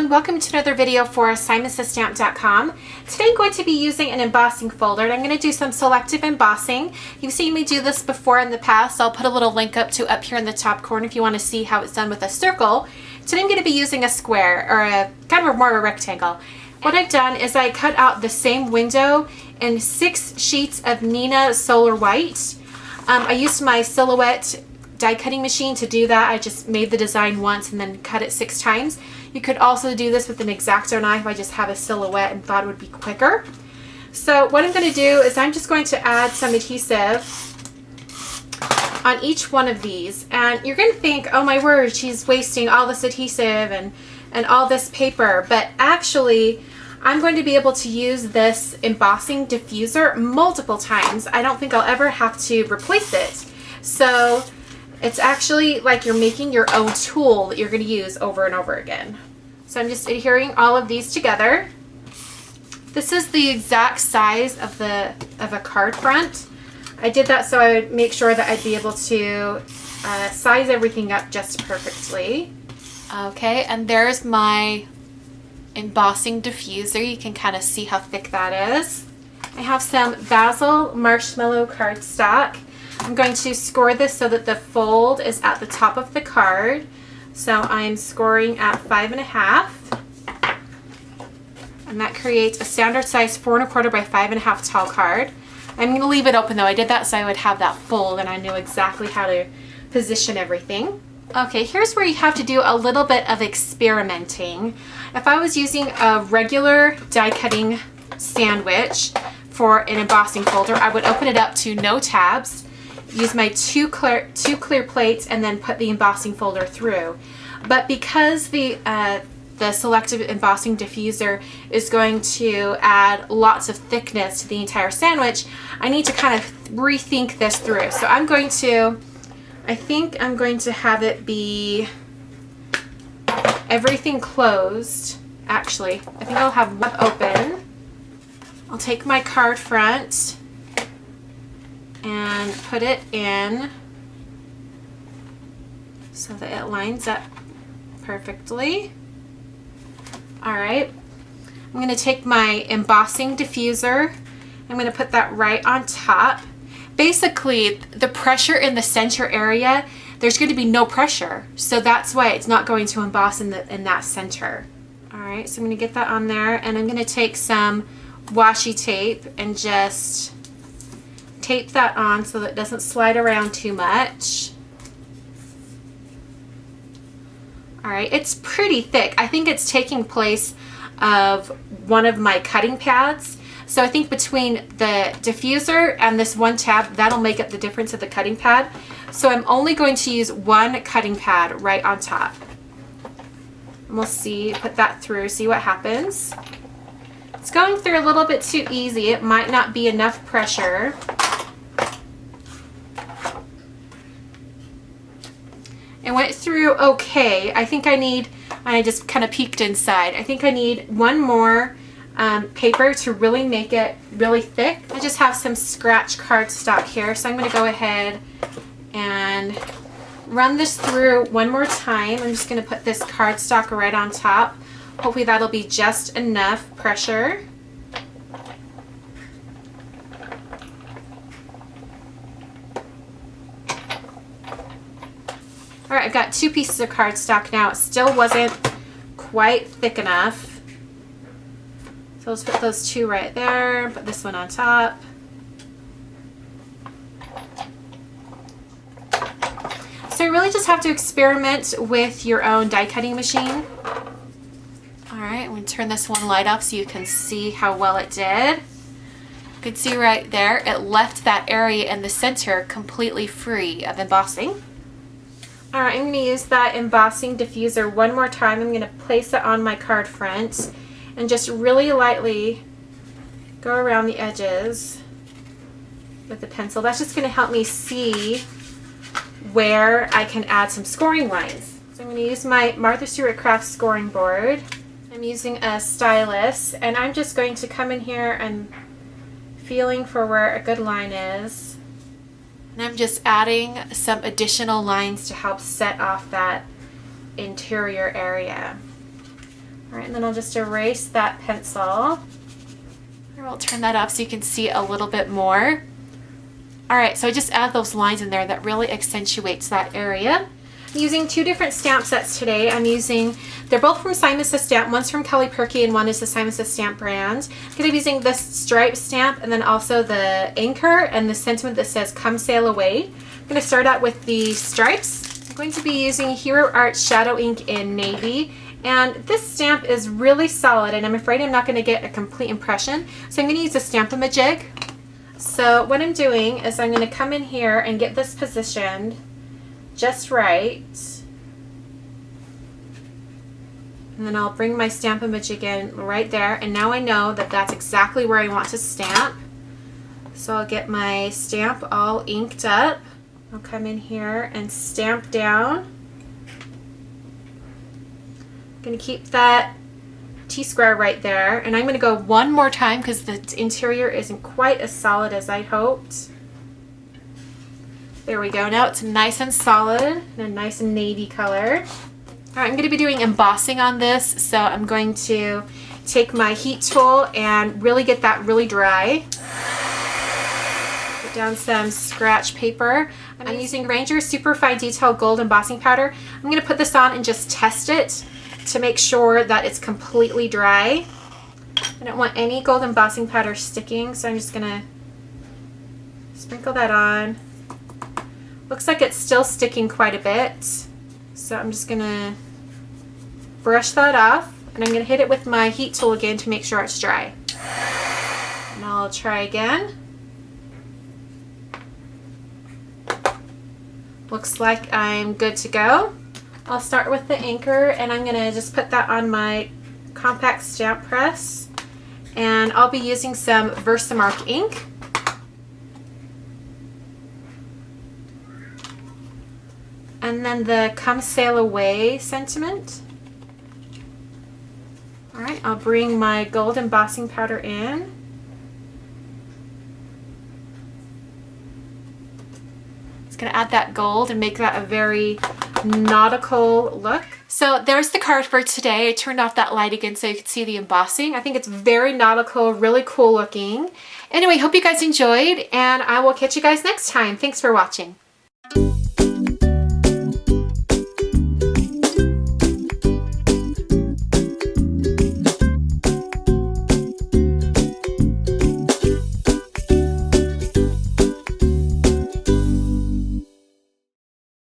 everyone, welcome to another video for SimonsTheStamp.com. Today I'm going to be using an embossing folder and I'm going to do some selective embossing. You've seen me do this before in the past. I'll put a little link up here in the top corner if you want to see how it's done with a circle. Today I'm going to be using a square, or a kind of more of a rectangle. What I've done is I cut out the same window in 6 sheets of Nina Solar White. I used my Silhouette die cutting machine to do that. I just made the design once and then cut it 6 times. You could also do this with an X-Acto knife. I just have a Silhouette and thought it would be quicker. So what I'm going to do is I'm just going to add some adhesive on each one of these, and you're going to think, oh my word, she's wasting all this adhesive and all this paper, but actually I'm going to be able to use this embossing diffuser multiple times. I don't think I'll ever have to replace it. So it's actually like you're making your own tool that you're going to use over and over again. So I'm just adhering all of these together. This is the exact size of a card front. I did that so I would make sure that I'd be able to size everything up just perfectly. Okay, and there's my embossing diffuser. You can kind of see how thick that is. I have some Basil Marshmallow cardstock. I'm going to score this so that the fold is at the top of the card. So I'm scoring at 5.5. And that creates a standard size 4 1/4 by 5.5 tall card. I'm going to leave it open though. I did that so I would have that fold and I knew exactly how to position everything. Okay, here's where you have to do a little bit of experimenting. If I was using a regular die cutting sandwich for an embossing folder, I would open it up to no tabs, use my two clear plates, and then put the embossing folder through. But because the selective embossing diffuser is going to add lots of thickness to the entire sandwich, I need to kind of rethink this through. So I think I'm going to have it be everything closed. Actually, I think I'll have one open. I'll take my card front and put it in so that it lines up perfectly. Alright, I'm going to take my embossing diffuser. I'm going to put that right on top. Basically, the pressure in the center area, there's going to be no pressure, so that's why it's not going to emboss in that center. Alright, so I'm going to get that on there, and I'm going to take some washi tape and just tape that on so that it doesn't slide around too much. Alright, it's pretty thick. I think it's taking place of one of my cutting pads. So I think between the diffuser and this one tab, that'll make up the difference of the cutting pad. So I'm only going to use one cutting pad right on top. And we'll see, put that through, see what happens. It's going through a little bit too easy. It might not be enough pressure. It went through okay. I think I just kind of peeked inside. I think I need one more paper to really make it really thick. I just have some scratch cardstock here, so I'm going to go ahead and run this through one more time. I'm just going to put this cardstock right on top. Hopefully that'll be just enough pressure. Alright, I've got 2 pieces of cardstock now. It still wasn't quite thick enough. So let's put those 2 right there, put this one on top. So you really just have to experiment with your own die cutting machine. Alright, I'm going to turn this one light off so you can see how well it did. You can see right there, it left that area in the center completely free of embossing. Alright, I'm going to use that embossing diffuser one more time. I'm going to place it on my card front and just really lightly go around the edges with the pencil. That's just going to help me see where I can add some scoring lines. So I'm going to use my Martha Stewart Crafts scoring board. I'm using a stylus, and I'm just going to come in here and feeling for where a good line is. And I'm just adding some additional lines to help set off that interior area. All right, and then I'll just erase that pencil. We'll turn that up so you can see a little bit more. All right, so I just add those lines in there that really accentuates that area. I'm using two different stamp sets today. They're both from Simon Says Stamp. One's from Kelly Perky and one is the Simon Says Stamp brand. I'm going to be using this stripe stamp and then also the anchor and the sentiment that says "Come Sail Away." I'm going to start out with the stripes. I'm going to be using Hero Art Shadow Ink in Navy. And this stamp is really solid and I'm afraid I'm not going to get a complete impression. So I'm going to use a Stamp-A-Majig. So what I'm doing is I'm going to come in here and get this positioned just right. And then I'll bring my Stamp-A-Majig in right there. And now I know that that's exactly where I want to stamp. So I'll get my stamp all inked up. I'll come in here and stamp down. Going to keep that T-square right there, and I'm going to go one more time because the interior isn't quite as solid as I hoped. There we go. Now it's nice and solid and a nice navy color. All right, I'm going to be doing embossing on this, so I'm going to take my heat tool and really get that really dry. Put down some scratch paper. I'm using Ranger Super Fine Detail Gold Embossing Powder. I'm going to put this on and just test it to make sure that it's completely dry. I don't want any gold embossing powder sticking, so I'm just gonna sprinkle that on. Looks like it's still sticking quite a bit, so I'm just gonna brush that off, and I'm gonna hit it with my heat tool again to make sure it's dry. And I'll try again. Looks like I'm good to go. I'll start with the anchor and I'm going to just put that on my compact stamp press, and I'll be using some Versamark ink. And then the "Come Sail Away" sentiment. Alright, I'll bring my gold embossing powder in. It's going to add that gold and make that a very nautical look. So there's the card for today. I turned off that light again so you can see the embossing. I think it's very nautical, really cool looking. Anyway, hope you guys enjoyed, and I will catch you guys next time. Thanks for watching.